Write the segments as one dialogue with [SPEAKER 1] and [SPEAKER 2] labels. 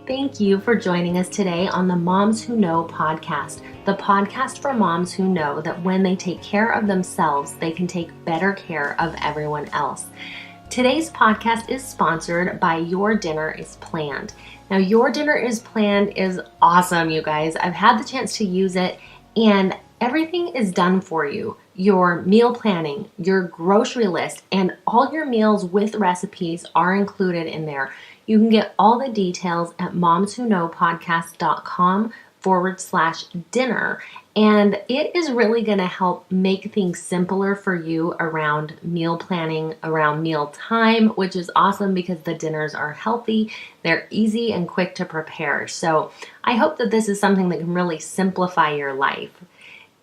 [SPEAKER 1] Thank you for joining us today on the Moms Who Know podcast, the podcast for moms who know that when they take care of themselves, they can take better care of everyone else. Today's podcast is sponsored by Your Dinner is Planned. Now, Your Dinner is Planned is awesome, you guys. I've had the chance to use it, and everything is done for you. Your meal planning, your grocery list, and all your meals with recipes are included in there. You can get all the details at momswhoknowpodcast.com/dinner. And it is really going to help make things simpler for you around meal planning, around meal time, which is awesome because the dinners are healthy. They're easy and quick to prepare. So I hope that this is something that can really simplify your life.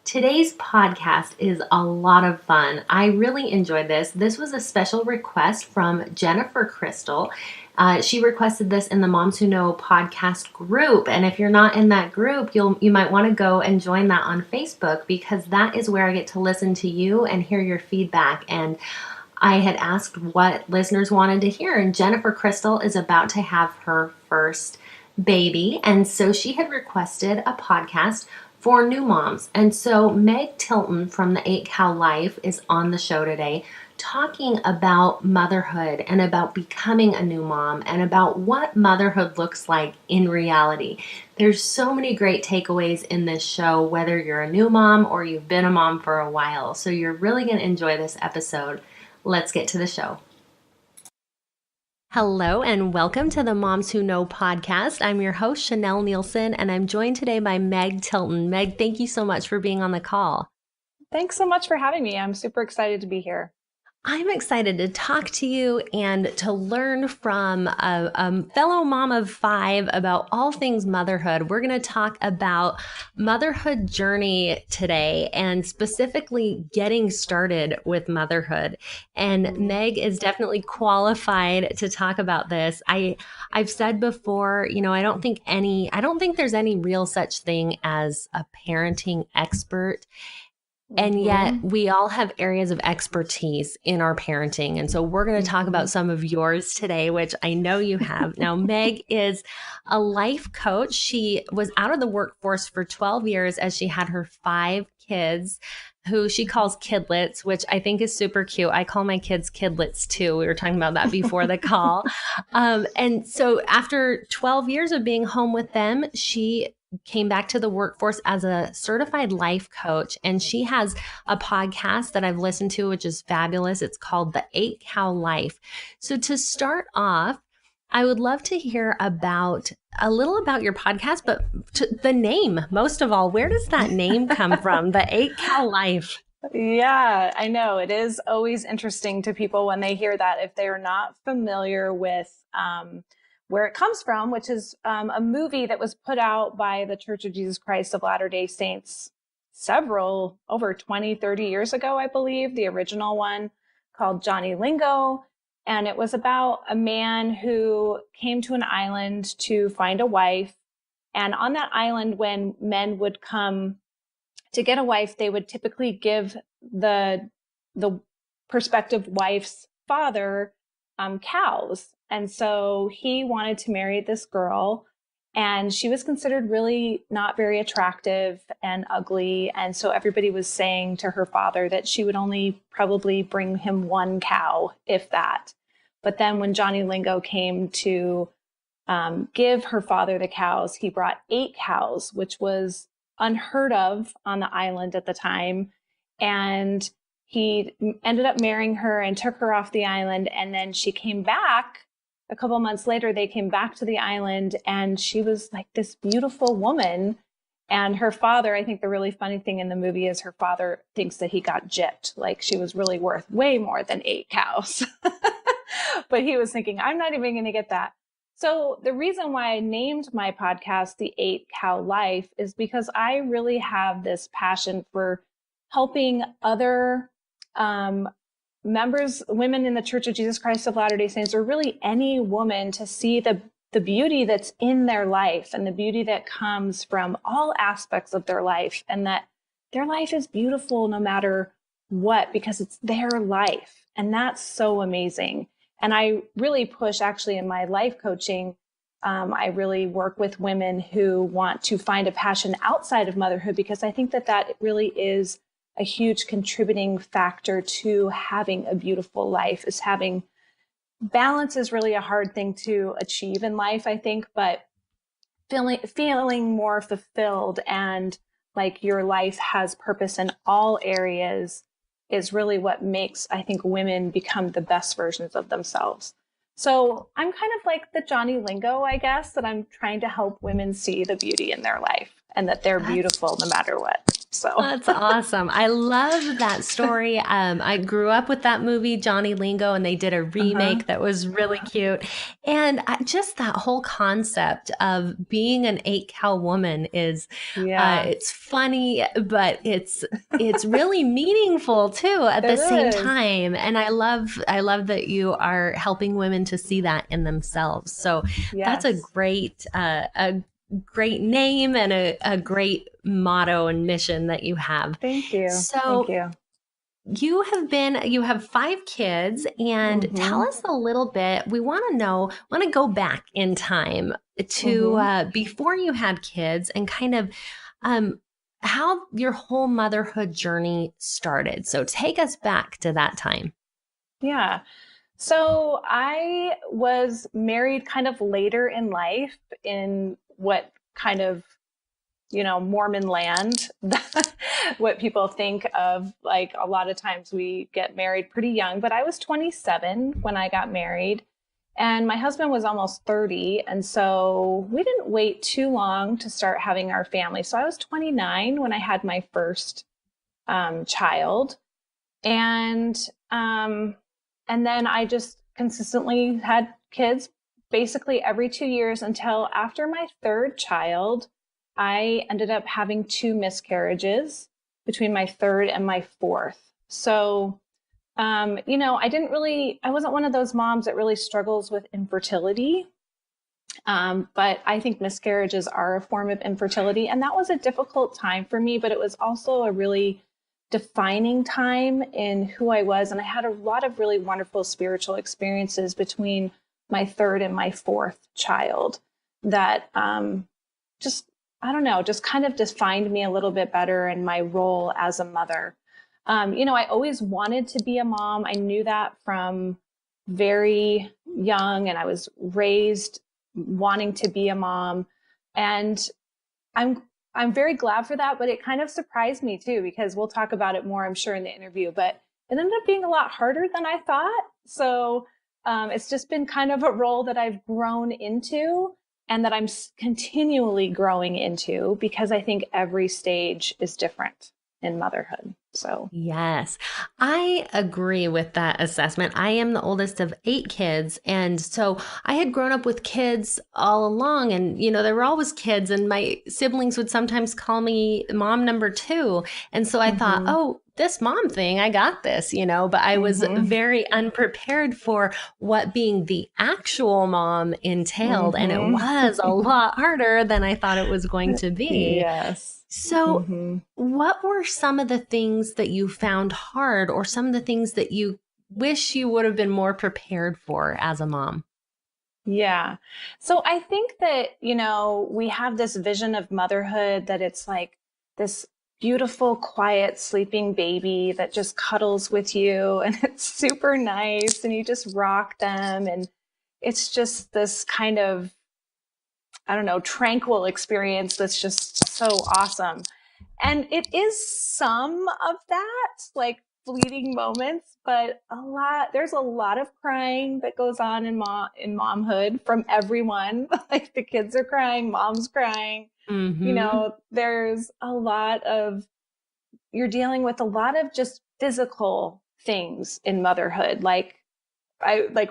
[SPEAKER 1] Today's podcast is a lot of fun. I really enjoyed this. This was a special request from Jennifer Crystal. She requested this in the Moms Who Know podcast group. And if you're not in that group, you might want to go and join that on Facebook, because that is where I get to listen to you and hear your feedback. And I had asked what listeners wanted to hear, and Jennifer Crystal is about to have her first baby. And so she had requested a podcast for new moms. And so Meg Tilton from the 8 Cow Life is on the show today, talking about motherhood and about becoming a new mom and about what motherhood looks like in reality. There's so many great takeaways in this show, whether you're a new mom or you've been a mom for a while. So you're really going to enjoy this episode. Let's get to the show. Hello and welcome to the Moms Who Know podcast. I'm your host, Chanel Nielsen, and I'm joined today by Meg Tilton. Meg, thank you so much for being on the call.
[SPEAKER 2] Thanks so much for having me. I'm super excited to be here.
[SPEAKER 1] I'm excited to talk to you and to learn from a fellow mom of 5 about all things motherhood. We're going to talk about motherhood journey today, and specifically getting started with motherhood. And Meg is definitely qualified to talk about this. I've said before, I don't think there's any real such thing as a parenting expert. And yet we all have areas of expertise in our parenting. And so we're going to talk about some of yours today, which I know you have. Now, Meg is a life coach. She was out of the workforce for 12 years as she had her 5 kids, who she calls kidlets, which I think is super cute. I call my kids kidlets too. We were talking about that before the call. And so after 12 years of being home with them, she came back to the workforce as a certified life coach. And she has a podcast that I've listened to, which is fabulous. It's called the 8 Cow Life. So to start off, I would love to hear a little about your podcast, but the name, most of all, where does that name come from? The 8 Cow Life.
[SPEAKER 2] Yeah, I know. It is always interesting to people when they hear that, if they're not familiar with where it comes from, which is a movie that was put out by the Church of Jesus Christ of Latter-day Saints over 20, 30 years ago, I believe, the original one, called Johnny Lingo. And it was about a man who came to an island to find a wife. And on that island, when men would come to get a wife, they would typically give the prospective wife's father cows. And so he wanted to marry this girl, and she was considered really not very attractive and ugly. And so everybody was saying to her father that she would only probably bring him 1 cow, if that. But then when Johnny Lingo came to give her father the cows, he brought 8 cows, which was unheard of on the island at the time. And he ended up marrying her and took her off the island. And then she came back. A couple months later, they came back to the island, and she was like this beautiful woman. And her father, I think the really funny thing in the movie is her father thinks that he got gypped, like she was really worth way more than 8 cows. But he was thinking, I'm not even going to get that. So the reason why I named my podcast The 8 Cow Life is because I really have this passion for helping other women in the Church of Jesus Christ of Latter-day Saints, or really any woman, to see the beauty that's in their life and the beauty that comes from all aspects of their life, and that their life is beautiful no matter what, because it's their life. And that's so amazing. And I really push, actually, in my life coaching I really work with women who want to find a passion outside of motherhood, because I think that that really is a huge contributing factor to having a beautiful life. Is having balance is really a hard thing to achieve in life, I think, but feeling more fulfilled and like your life has purpose in all areas is really what makes, I think, women become the best versions of themselves. So I'm kind of like the Johnny Lingo, I guess, that I'm trying to help women see the beauty in their life and that they're beautiful no matter what. So
[SPEAKER 1] That's awesome. I love that story. I grew up with that movie, Johnny Lingo, and they did a remake that was really cute. And just that whole concept of being an 8-cow woman is, it's funny, but it's really meaningful too at the same time. And I love that you are helping women to see that in themselves. So that's a great name and a great motto and mission that you have.
[SPEAKER 2] Thank you.
[SPEAKER 1] So
[SPEAKER 2] Thank
[SPEAKER 1] you have 5 kids, and tell us a little bit. We want to go back in time to before you had kids and kind of how your whole motherhood journey started. So take us back to that time.
[SPEAKER 2] Yeah. So I was married kind of later in life in what kind of, Mormon land, what people think of. Like a lot of times we get married pretty young, but I was 27 when I got married and my husband was almost 30. And so we didn't wait too long to start having our family. So I was 29 when I had my first child. And then I just consistently had kids basically every 2 years until after my third child, I ended up having 2 miscarriages between my third and my fourth. So, I wasn't one of those moms that really struggles with infertility. But I think miscarriages are a form of infertility. And that was a difficult time for me, but it was also a really defining time in who I was. And I had a lot of really wonderful spiritual experiences between my third and my fourth child that just kind of defined me a little bit better in my role as a mother. I always wanted to be a mom. I knew that from very young, and I was raised wanting to be a mom. And I'm very glad for that, but it kind of surprised me too, because we'll talk about it more, I'm sure, in the interview, but it ended up being a lot harder than I thought. So it's just been kind of a role that I've grown into and that I'm continually growing into, because I think every stage is different in motherhood. So
[SPEAKER 1] yes, I agree with that assessment. I am the oldest of 8 kids. And so I had grown up with kids all along, and, there were always kids, and my siblings would sometimes call me mom number 2. And so I thought, oh, this mom thing, I got this, but I was very unprepared for what being the actual mom entailed. And it was a lot harder than I thought it was going to be.
[SPEAKER 2] Yes.
[SPEAKER 1] So what were some of the things that you found hard, or some of the things that you wish you would have been more prepared for as a mom?
[SPEAKER 2] Yeah. So I think that, we have this vision of motherhood that it's like this beautiful, quiet, sleeping baby that just cuddles with you and it's super nice and you just rock them. And it's just this kind of, tranquil experience that's just so awesome. And it is some of that, like fleeting moments, but there's a lot of crying that goes on in momhood from everyone. Like the kids are crying, mom's crying. There's you're dealing with a lot of just physical things in motherhood, like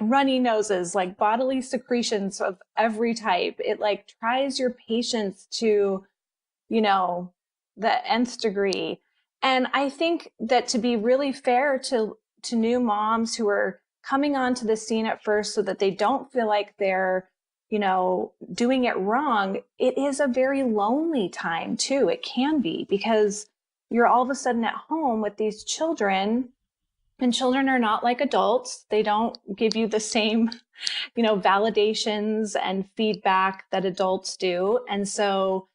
[SPEAKER 2] runny noses, like bodily secretions of every type. It like tries your patience to, the nth degree. And I think that to be really fair to new moms who are coming onto the scene at first so that they don't feel like they're, doing it wrong, it is a very lonely time too. It can be, because you're all of a sudden at home with these children And children are not like adults. They don't give you the same, validations and feedback that adults do. And so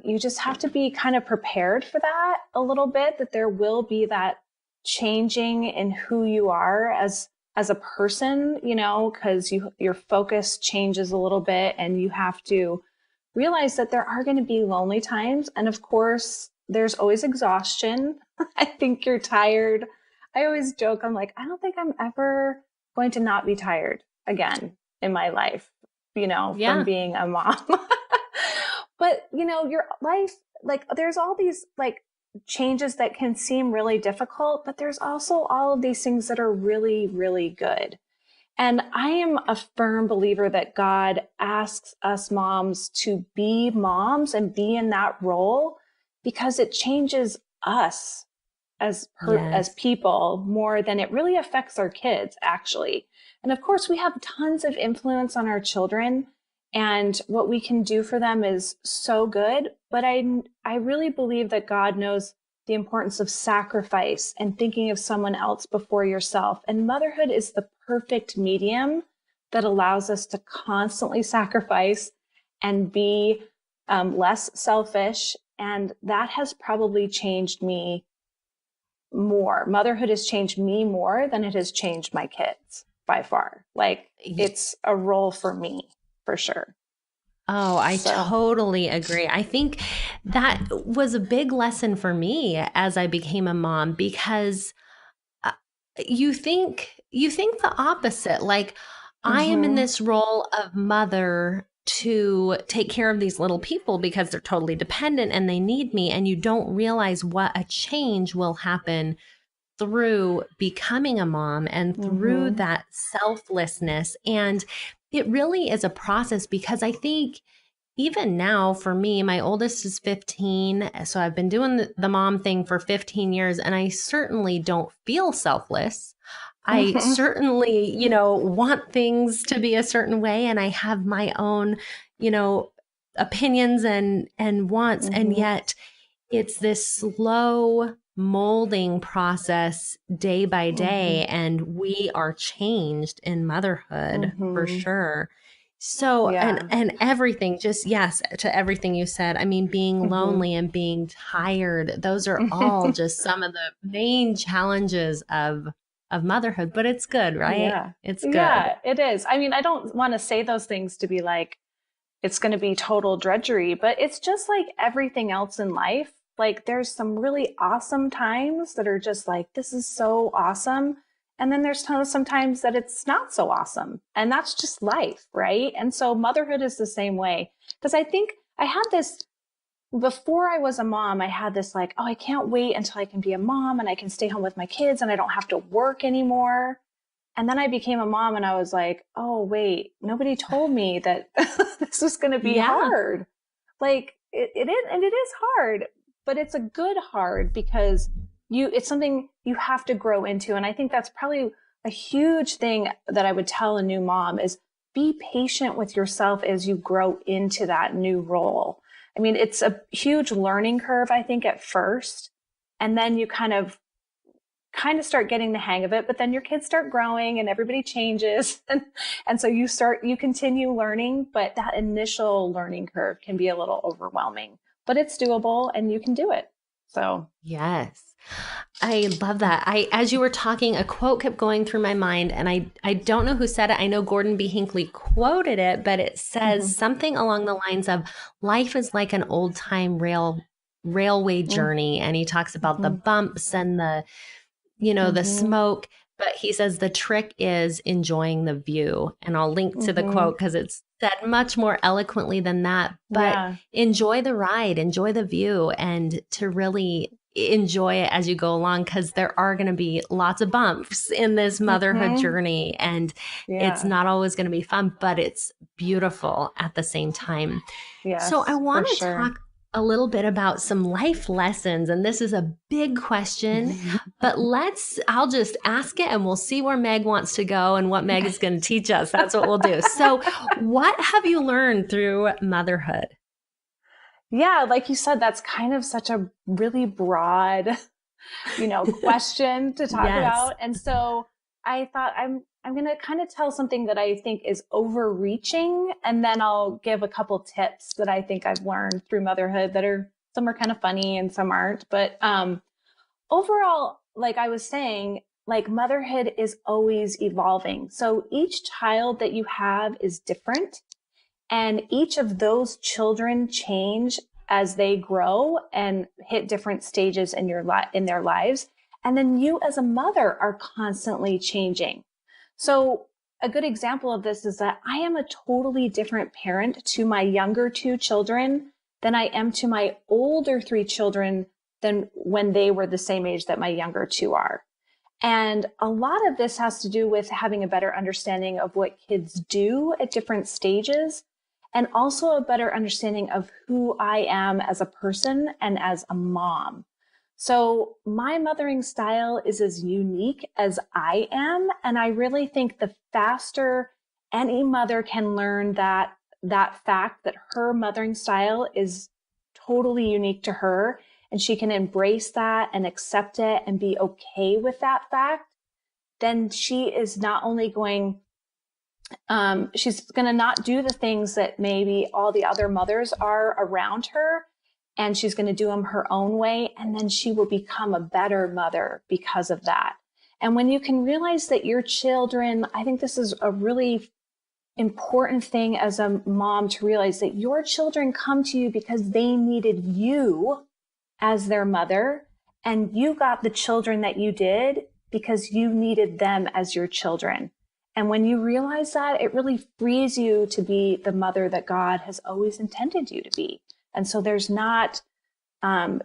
[SPEAKER 2] you just have to be kind of prepared for that a little bit, that there will be that changing in who you are as a person, because your focus changes a little bit, and you have to realize that there are going to be lonely times. And of course, there's always exhaustion. I think you're tired. I always joke, I'm like, I don't think I'm ever going to not be tired again in my life, from being a mom. But, your life, like, there's all these like changes that can seem really difficult, but there's also all of these things that are really, really good. And I am a firm believer that God asks us moms to be moms and be in that role, because it changes us as people more than it really affects our kids, actually. And of course, we have tons of influence on our children, and what we can do for them is so good. But I really believe that God knows the importance of sacrifice and thinking of someone else before yourself. And motherhood is the perfect medium that allows us to constantly sacrifice and be less selfish. And that has probably changed me more. Motherhood has changed me more than it has changed my kids by far. Like, it's a role for me, for sure.
[SPEAKER 1] Oh, I totally agree. I think that was a big lesson for me as I became a mom, because you think the opposite. Like, I am in this role of mother to take care of these little people because they're totally dependent and they need me. And you don't realize what a change will happen through becoming a mom and through that selflessness. And it really is a process, because I think even now for me, my oldest is 15. So I've been doing the mom thing for 15 years, and I certainly don't feel selfless. I certainly, want things to be a certain way, and I have my own, opinions and wants. And yet it's this slow molding process day by day, and we are changed in motherhood for sure. So, and everything, just yes, to everything you said. I mean, being lonely and being tired, those are all just some of the main challenges of motherhood, but it's good, right?
[SPEAKER 2] Yeah.
[SPEAKER 1] It's good.
[SPEAKER 2] Yeah, it is. I mean, I don't want to say those things to be like, it's going to be total drudgery, but it's just like everything else in life. Like, there's some really awesome times that are just like, this is so awesome. And then there's sometimes that it's not so awesome. And that's just life, right? And so motherhood is the same way. Because I think I had this, before I was a mom, I had this like, oh, I can't wait until I can be a mom and I can stay home with my kids and I don't have to work anymore. And then I became a mom and I was like, oh, wait, nobody told me that this was going to be hard. Like, it is, and it is hard, but it's a good hard, because it's something you have to grow into. And I think that's probably a huge thing that I would tell a new mom is be patient with yourself as you grow into that new role. I mean, it's a huge learning curve, I think, at first. And then you kind of start getting the hang of it, but then your kids start growing and everybody changes. And so you continue learning, but that initial learning curve can be a little overwhelming, but it's doable and you can do it. So
[SPEAKER 1] yes. I love that. As you were talking, a quote kept going through my mind, and I don't know who said it. I know Gordon B. Hinckley quoted it, but it says something along the lines of, life is like an old time railway journey. And he talks about the bumps and the smoke, but he says the trick is enjoying the view. And I'll link to the quote because it's said much more eloquently than that, but enjoy the ride, enjoy the view, and to really enjoy it as you go along, because there are going to be lots of bumps in this motherhood journey, and it's not always going to be fun, but it's beautiful at the same time.
[SPEAKER 2] Yes,
[SPEAKER 1] so I want to talk a little bit about some life lessons, and this is a big question, but I'll just ask it and we'll see where Meg wants to go and what Meg is going to teach us. That's what we'll do. So what have you learned through motherhood?
[SPEAKER 2] Yeah, like you said, that's kind of such a really broad question to talk
[SPEAKER 1] Yes.
[SPEAKER 2] about. And so I thought I'm going to kind of tell something that I think is overreaching, and then I'll give a couple tips that I think I've learned through motherhood that are, some are kind of funny and some aren't. But overall, like I was saying, like motherhood is always evolving. So each child that you have is different, and each of those children change as they grow and hit different stages in in their lives. And then you as a mother are constantly changing. So a good example of this is that I am a totally different parent to my younger two children than I am to my older three children than when they were the same age that my younger two are. And a lot of this has to do with having a better understanding of what kids do at different stages, and also a better understanding of who I am as a person and as a mom. So my mothering style is as unique as I am. And I really think the faster any mother can learn that fact that her mothering style is totally unique to her, and she can embrace that and accept it and be okay with that fact, then she is not only going, she's going to not do the things that maybe all the other mothers are around her, and she's going to do them her own way. And then she will become a better mother because of that. And when you can realize that your children, I think this is a really important thing as a mom to realize that your children come to you because they needed you as their mother, and you got the children that you did because you needed them as your children. And when you realize that, it really frees you to be the mother that God has always intended you to be. And so there's not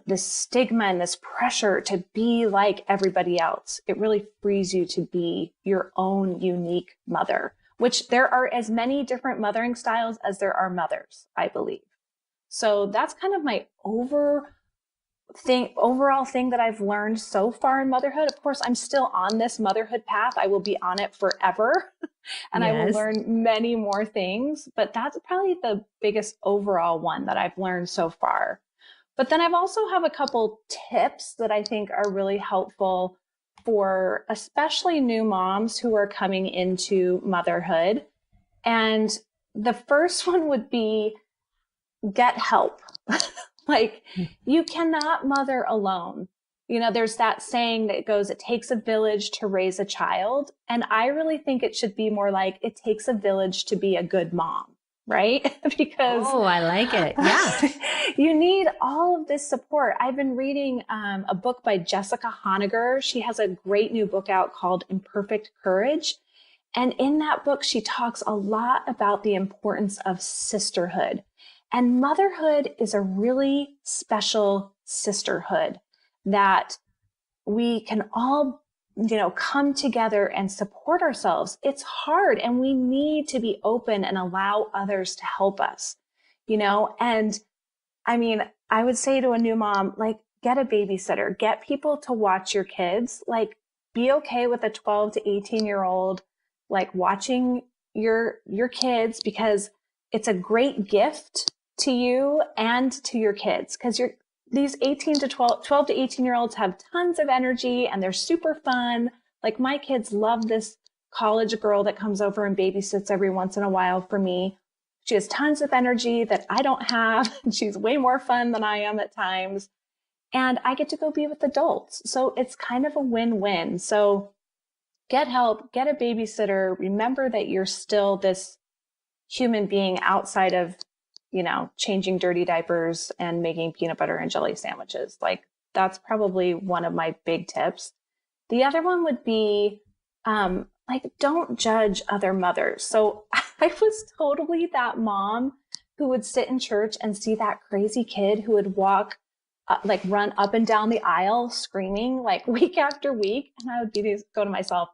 [SPEAKER 2] this stigma and this pressure to be like everybody else. It really frees you to be your own unique mother, which there are as many different mothering styles as there are mothers, I believe. So that's kind of my overall thing that I've learned so far in motherhood. Of course, I'm still on this motherhood path. I will be on it forever and I will
[SPEAKER 1] Yes.
[SPEAKER 2] learn many more things, but that's probably the biggest overall one that I've learned so far. But then I've also have a couple tips that I think are really helpful for especially new moms who are coming into motherhood. And the first one would be get help. Like, you cannot mother alone. There's that saying that goes, it takes a village to raise a child. And I really think it should be more like, it takes a village to be a good mom, right? Because
[SPEAKER 1] Oh, I like it. Yeah.
[SPEAKER 2] you need all of this support. I've been reading a book by Jessica Honegger. She has a great new book out called Imperfect Courage. And in that book, she talks a lot about the importance of sisterhood. And motherhood is a really special sisterhood that we can all, come together and support ourselves. It's hard, and we need to be open and allow others to help us, and I mean, I would say to a new mom, like, get a babysitter, get people to watch your kids, like, be okay with a 12 to 18-year-old, like, watching your kids, because it's a great gift to you and to your kids, because these 12 to 18-year-olds have tons of energy and they're super fun. Like, my kids love this college girl that comes over and babysits every once in a while for me. She has tons of energy that I don't have. She's way more fun than I am at times. And I get to go be with adults. So it's kind of a win-win. So get help, get a babysitter. Remember that you're still this human being outside of, changing dirty diapers and making peanut butter and jelly sandwiches. Like, that's probably one of my big tips. The other one would be, don't judge other mothers. So I was totally that mom who would sit in church and see that crazy kid who would run up and down the aisle screaming like week after week. And I would go to myself,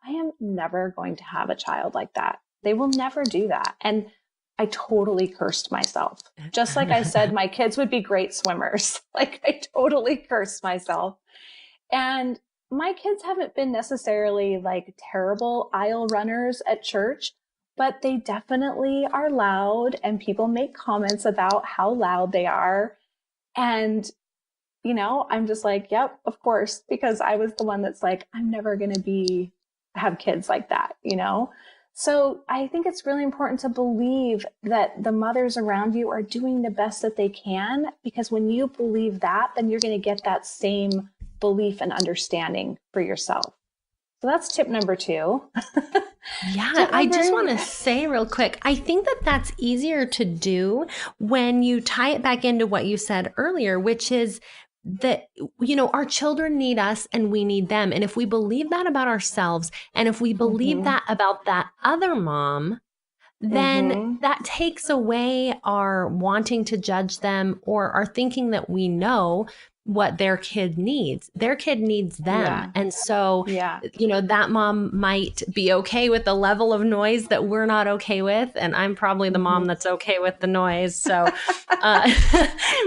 [SPEAKER 2] I am never going to have a child like that. They will never do that. And I totally cursed myself. Just like I said, my kids would be great swimmers. Like, I totally cursed myself. And my kids haven't been necessarily like terrible aisle runners at church, but they definitely are loud, and people make comments about how loud they are. And, I'm just like, yep, of course, because I was the one that's like, I'm never going to have kids like that. So I think it's really important to believe that the mothers around you are doing the best that they can, because when you believe that, then you're going to get that same belief and understanding for yourself. So that's tip number 2.
[SPEAKER 1] Yeah, I just want to say real quick, I think that that's easier to do when you tie it back into what you said earlier, which is that, our children need us and we need them. And if we believe that about ourselves, and if we believe that about that other mom, then that takes away our wanting to judge them or our thinking that we know what their kid needs. Their kid needs them.
[SPEAKER 2] Yeah.
[SPEAKER 1] And so,
[SPEAKER 2] Yeah.
[SPEAKER 1] that mom might be okay with the level of noise that we're not okay with. And I'm probably the mom that's okay with the noise. So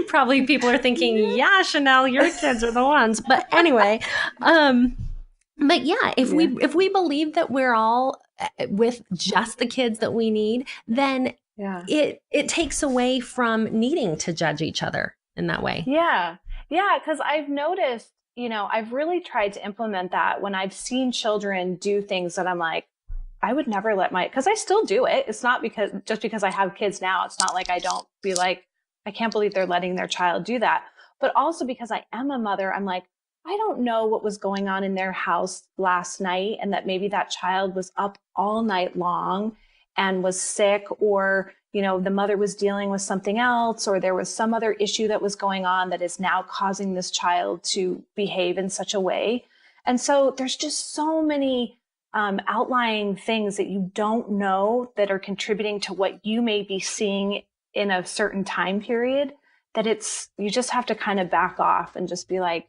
[SPEAKER 1] probably people are thinking, yeah, Chanel, your kids are the ones. But anyway, but yeah, if we believe that we're all with just the kids that we need, then it takes away from needing to judge each other in that way.
[SPEAKER 2] Yeah. Yeah. Because I've noticed, I've really tried to implement that when I've seen children do things that I'm like, I would never because I still do it. It's not just because I have kids now. It's not like I don't be like, I can't believe they're letting their child do that. But also because I am a mother, I'm like, I don't know what was going on in their house last night, and that maybe that child was up all night long and was sick, or, the mother was dealing with something else, or there was some other issue that was going on that is now causing this child to behave in such a way. And so there's just so many outlying things that you don't know that are contributing to what you may be seeing in a certain time period, that you just have to kind of back off and just be like,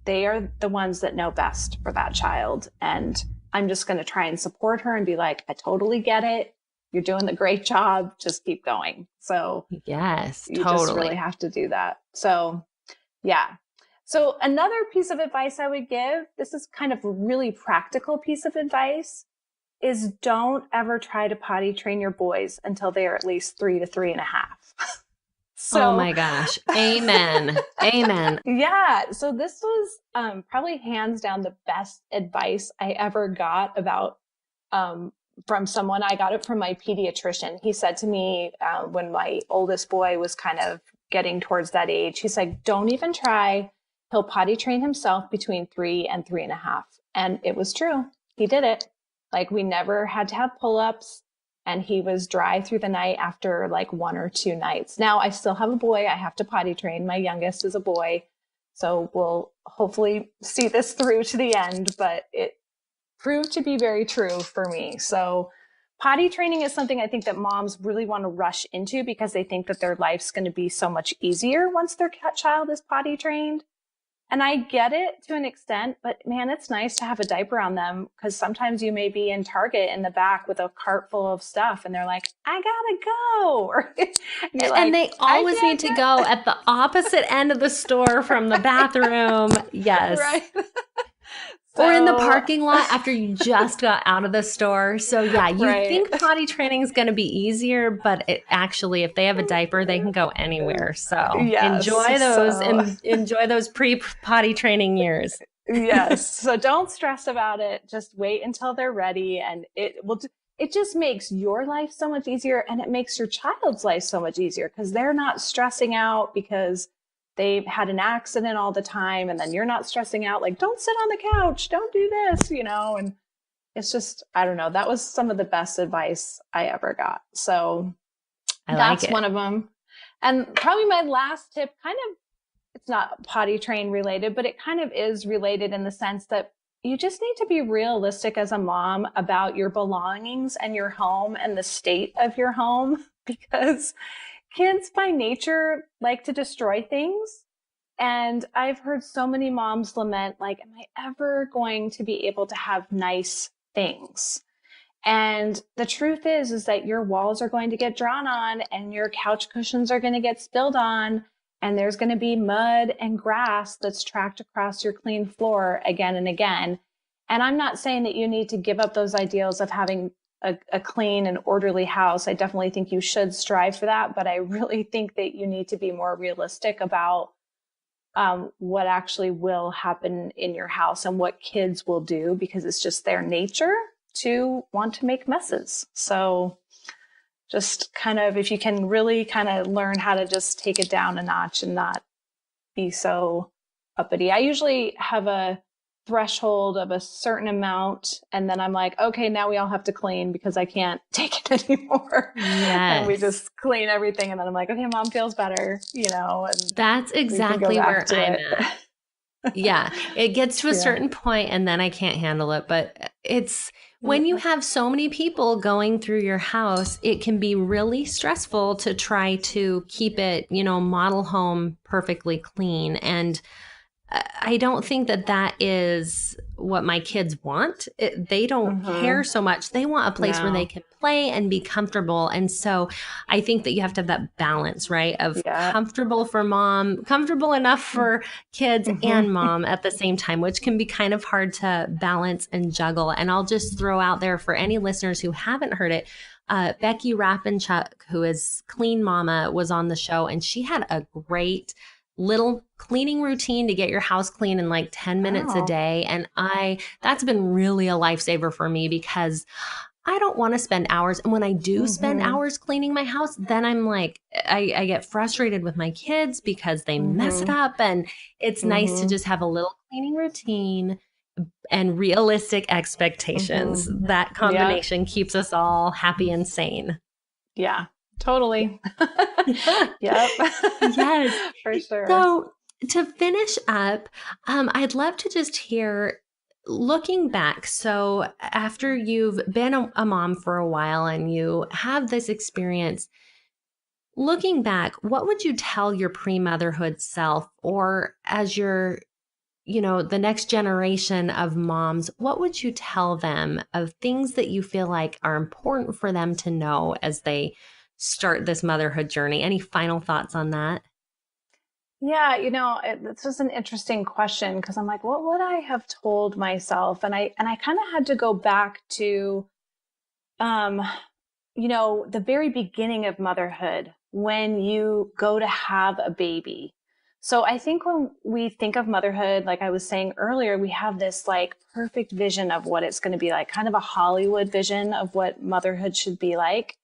[SPEAKER 2] they are the ones that know best for that child. And I'm just going to try and support her and be like, I totally get it. You're doing a great job. Just keep going. So
[SPEAKER 1] yes,
[SPEAKER 2] you just really have to do that. So yeah. So another piece of advice I would give, this is kind of a really practical piece of advice, is don't ever try to potty train your boys until they are at least 3 to 3.5.
[SPEAKER 1] So, oh my gosh. Amen. Amen.
[SPEAKER 2] Yeah. So this was probably hands down the best advice I ever got about from someone. I got it from my pediatrician. He said to me when my oldest boy was kind of getting towards that age, he's like, don't even try. He'll potty train himself between 3 and 3.5. And it was true. He did it. Like, we never had to have pull-ups. And he was dry through the night after like 1 or 2 nights. Now I still have a boy. I have to potty train. My youngest is a boy. So we'll hopefully see this through to the end, but it proved to be very true for me. So potty training is something I think that moms really want to rush into because they think that their life's going to be so much easier once their child is potty trained. And I get it to an extent, but man, it's nice to have a diaper on them, because sometimes you may be in Target in the back with a cart full of stuff and they're like, I gotta go.
[SPEAKER 1] And they always need to go at the opposite end of the store from the bathroom. Yes. Right. Or in the parking lot after you just got out of the store. So yeah, you think potty training is going to be easier, but it actually, if they have a diaper, they can go anywhere. So enjoy those pre-potty training years.
[SPEAKER 2] Yes. So don't stress about it. Just wait until they're ready, and it just makes your life so much easier, and it makes your child's life so much easier because they're not stressing out because they've had an accident all the time, and then you're not stressing out like, don't sit on the couch, don't do this, and it's just, I don't know. That was some of the best advice I ever got. So that's one of them. And probably my last tip, it's not potty train related, but it kind of is related in the sense that you just need to be realistic as a mom about your belongings and your home and the state of your home, because kids by nature like to destroy things. And I've heard so many moms lament, like, am I ever going to be able to have nice things? And the truth is that your walls are going to get drawn on, and your couch cushions are going to get spilled on, and there's going to be mud and grass that's tracked across your clean floor again and again. And I'm not saying that you need to give up those ideals of having a clean and orderly house. I definitely think you should strive for that, but I really think that you need to be more realistic about what actually will happen in your house and what kids will do, because it's just their nature to want to make messes. So just kind of, if you can really kind of learn how to just take it down a notch and not be so uppity. I usually have a threshold of a certain amount, and then I'm like, okay, now we all have to clean because I can't take it anymore.
[SPEAKER 1] Yes.
[SPEAKER 2] And we just clean everything, and then I'm like, okay, mom feels better, and
[SPEAKER 1] that's exactly where I'm at. Yeah, it gets to a certain point and then I can't handle it. But it's when you have so many people going through your house, it can be really stressful to try to keep it, model home perfectly clean. And I don't think that is what my kids want. They don't care so much. They want a place where they can play and be comfortable. And so I think that you have to have that balance, right? Of comfortable for mom, comfortable enough for kids and mom at the same time, which can be kind of hard to balance and juggle. And I'll just throw out there for any listeners who haven't heard it, Becky Rappenchuck, who is Clean Mama, was on the show, and she had a great little cleaning routine to get your house clean in like 10 minutes a day. And that's been really a lifesaver for me because I don't want to spend hours. And when I do spend hours cleaning my house, then I'm like, I get frustrated with my kids because they mess it up. And it's nice to just have a little cleaning routine and realistic expectations. That combination keeps us all happy and sane.
[SPEAKER 2] Yeah. Totally. Yep.
[SPEAKER 1] Yes.
[SPEAKER 2] For sure.
[SPEAKER 1] So to finish up, I'd love to just hear, looking back. So after you've been a mom for a while and you have this experience, looking back, what would you tell your pre-motherhood self, or as your, the next generation of moms, what would you tell them of things that you feel like are important for them to know as they start this motherhood journey? Any final thoughts on that?
[SPEAKER 2] Yeah, it's just an interesting question, because I'm like, what would I have told myself? And I kind of had to go back to, the very beginning of motherhood, when you go to have a baby. So I think when we think of motherhood, like I was saying earlier, we have this like perfect vision of what it's going to be like, kind of a Hollywood vision of what motherhood should be like.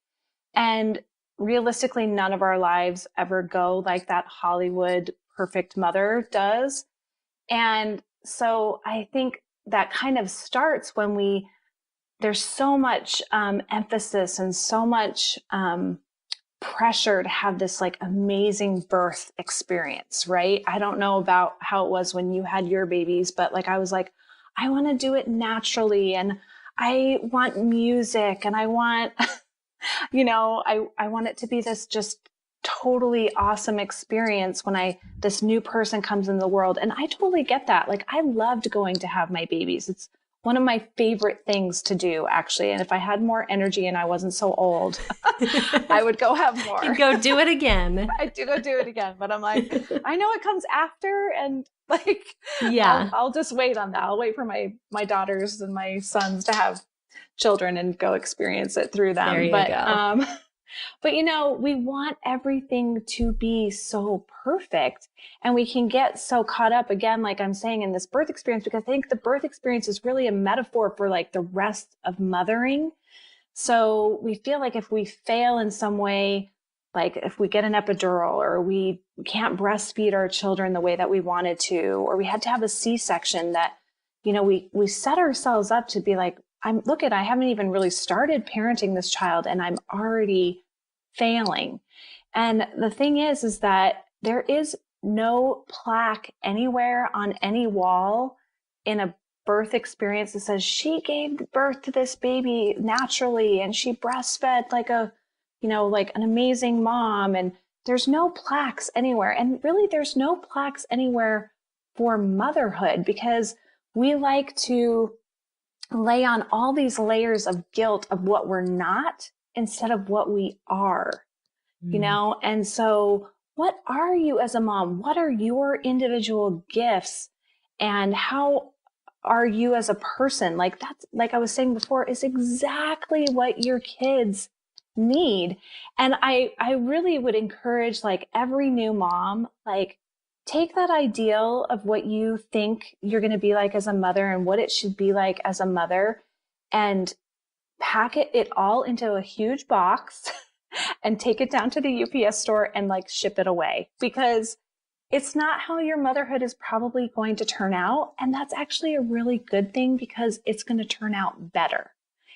[SPEAKER 2] And realistically, none of our lives ever go like that Hollywood perfect mother does. And so I think that kind of starts when there's so much emphasis and so much pressure to have this like amazing birth experience, right? I don't know about how it was when you had your babies, but like I was like, I want to do it naturally, and I want music, and I want I want it to be this just totally awesome experience when this new person comes in the world. And I totally get that. Like, I loved going to have my babies. It's one of my favorite things to do, actually. And if I had more energy and I wasn't so old, I would go have more.
[SPEAKER 1] You'd go do it again.
[SPEAKER 2] I do go do it again. But I'm like, I know it comes after, and like,
[SPEAKER 1] yeah,
[SPEAKER 2] I'll just wait on that. I'll wait for my daughters and my sons to have children and go experience it through them.
[SPEAKER 1] There you go.
[SPEAKER 2] But we want everything to be so perfect, and we can get so caught up, again, like I'm saying, in this birth experience, because I think the birth experience is really a metaphor for like the rest of mothering. So we feel like if we fail in some way, like if we get an epidural, or we can't breastfeed our children the way that we wanted to, or we had to have a C-section, that, we set ourselves up to be like, I haven't even really started parenting this child, and I'm already failing. And the thing is that there is no plaque anywhere on any wall in a birth experience that says she gave birth to this baby naturally and she breastfed like like an amazing mom. And there's no plaques anywhere. And really, there's no plaques anywhere for motherhood, because we like to lay on all these layers of guilt of what we're not instead of what we are, And so what are you as a mom? What are your individual gifts? And how are you as a person? Like, that's, like I was saying before, is exactly what your kids need. And I really would encourage like every new mom, like, take that ideal of what you think you're going to be like as a mother and what it should be like as a mother, and pack it all into a huge box and take it down to the UPS store and like ship it away, because it's not how your motherhood is probably going to turn out. And that's actually a really good thing, because it's going to turn out better.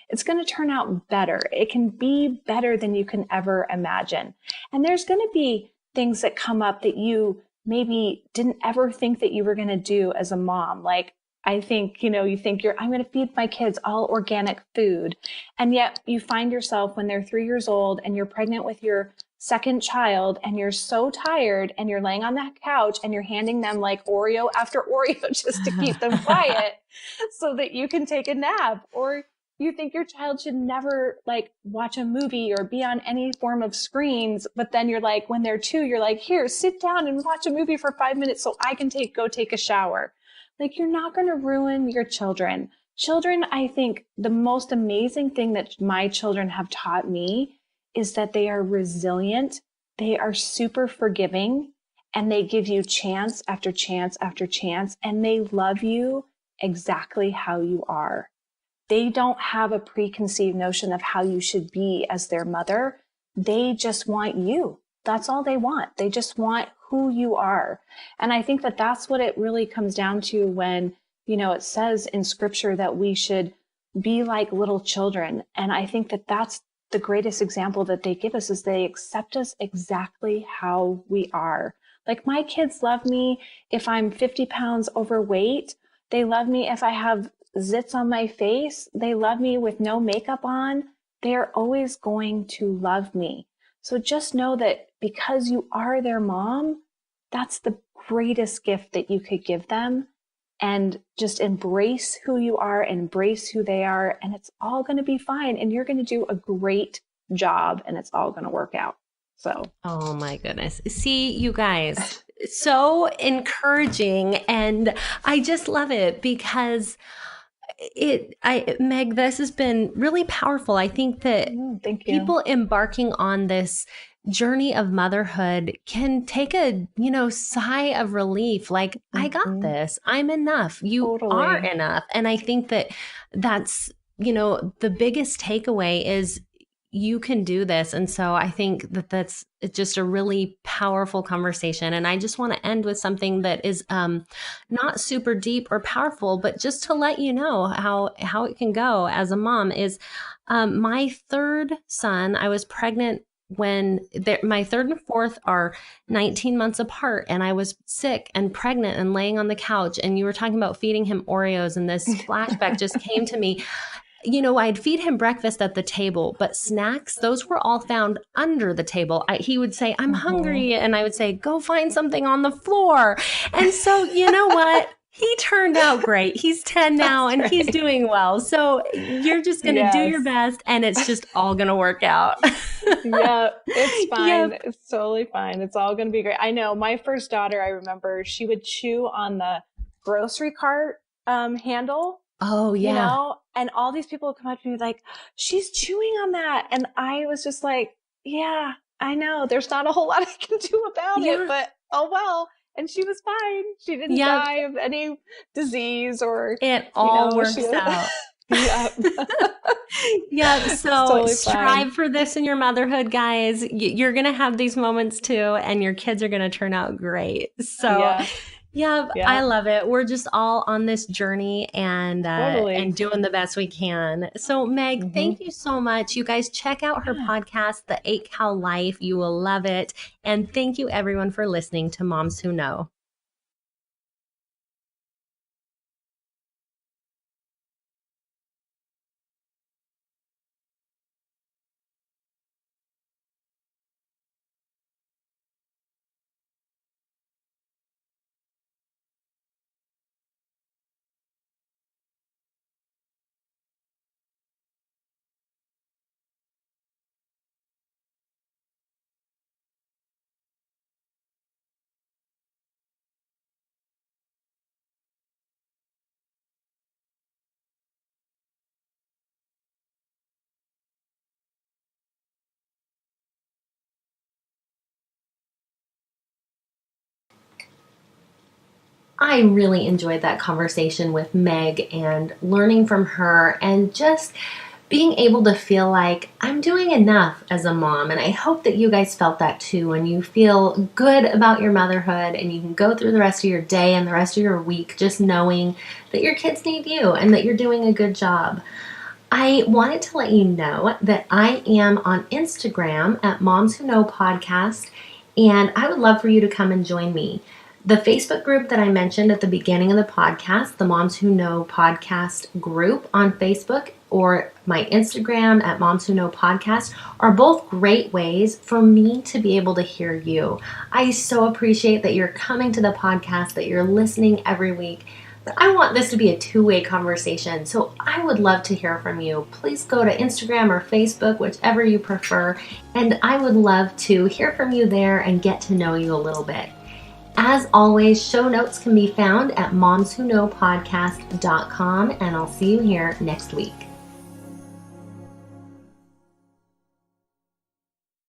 [SPEAKER 2] It's going to turn out better. It can be better than you can ever imagine. And there's going to be things that come up that you maybe didn't ever think that you were going to do as a mom. Like, I think, you think I'm going to feed my kids all organic food. And yet you find yourself when they're 3 years old and you're pregnant with your second child and you're so tired and you're laying on that couch and you're handing them like Oreo after Oreo just to keep them quiet so that you can take a nap. Or you think your child should never like watch a movie or be on any form of screens. But then you're like, when they're 2, you're like, here, sit down and watch a movie for 5 minutes so I can go take a shower. Like, you're not going to ruin your children. Children, I think the most amazing thing that my children have taught me is that they are resilient, they are super forgiving, and they give you chance after chance after chance, and they love you exactly how you are. They don't have a preconceived notion of how you should be as their mother. They just want you. That's all they want. They just want who you are. And I think that that's what it really comes down to when, it says in scripture that we should be like little children. And I think that that's the greatest example that they give us, is they accept us exactly how we are. Like, my kids love me if I'm 50 pounds overweight. They love me if I have zits on my face. They love me with no makeup on. They are always going to love me. So just know that because you are their mom, that's the greatest gift that you could give them. And just embrace who you are, embrace who they are, and it's all going to be fine. And you're going to do a great job, and it's all going to work out. So,
[SPEAKER 1] oh my goodness. See, you guys, so encouraging. And I just love it because Meg, this has been really powerful. I think that
[SPEAKER 2] thank you.
[SPEAKER 1] People embarking on this journey of motherhood can take a, sigh of relief. Like, I got this. I'm enough. You are enough. And I think that that's, the biggest takeaway is you can do this. And so I think that that's just a really powerful conversation. And I just want to end with something that is not super deep or powerful, but just to let you know how it can go as a mom is my third son, I was pregnant when my third and fourth are 19 months apart, and I was sick and pregnant and laying on the couch, and you were talking about feeding him Oreos, and this flashback just came to me. I'd feed him breakfast at the table, but snacks, those were all found under the table. He would say, I'm hungry. And I would say, go find something on the floor. And so, you know what? He turned out great. He's 10 now and he's doing well. So you're just going to do your best, and it's just all going to work out.
[SPEAKER 2] Yeah, it's fine. Yep. It's totally fine. It's all going to be great. I know my first daughter, I remember she would chew on the grocery cart handle.
[SPEAKER 1] Oh, yeah.
[SPEAKER 2] And all these people would come up to me like, she's chewing on that. And I was just like, yeah, I know. There's not a whole lot I can do about it, but oh well. And she was fine. She didn't die of any disease or
[SPEAKER 1] it all works out. Yeah. So totally strive for this in your motherhood, guys. You're going to have these moments too, and your kids are going to turn out great. So yeah, I love it. We're just all on this journey and doing the best we can. So Meg, thank you so much. You guys check out her podcast, The 8 Cow Life. You will love it. And thank you everyone for listening to Moms Who Know. I really enjoyed that conversation with Meg and learning from her and just being able to feel like I'm doing enough as a mom. And I hope that you guys felt that too, and you feel good about your motherhood and you can go through the rest of your day and the rest of your week just knowing that your kids need you and that you're doing a good job. I wanted to let you know that I am on Instagram at Moms Who Know Podcast, and I would love for you to come and join me. The Facebook group that I mentioned at the beginning of the podcast, the Moms Who Know Podcast group on Facebook, or my Instagram at Moms Who Know Podcast, are both great ways for me to be able to hear you. I so appreciate that you're coming to the podcast, that you're listening every week. But I want this to be a two-way conversation, so I would love to hear from you. Please go to Instagram or Facebook, whichever you prefer, and I would love to hear from you there and get to know you a little bit. As always, show notes can be found at momswhoknowpodcast.com, and I'll see you here next week.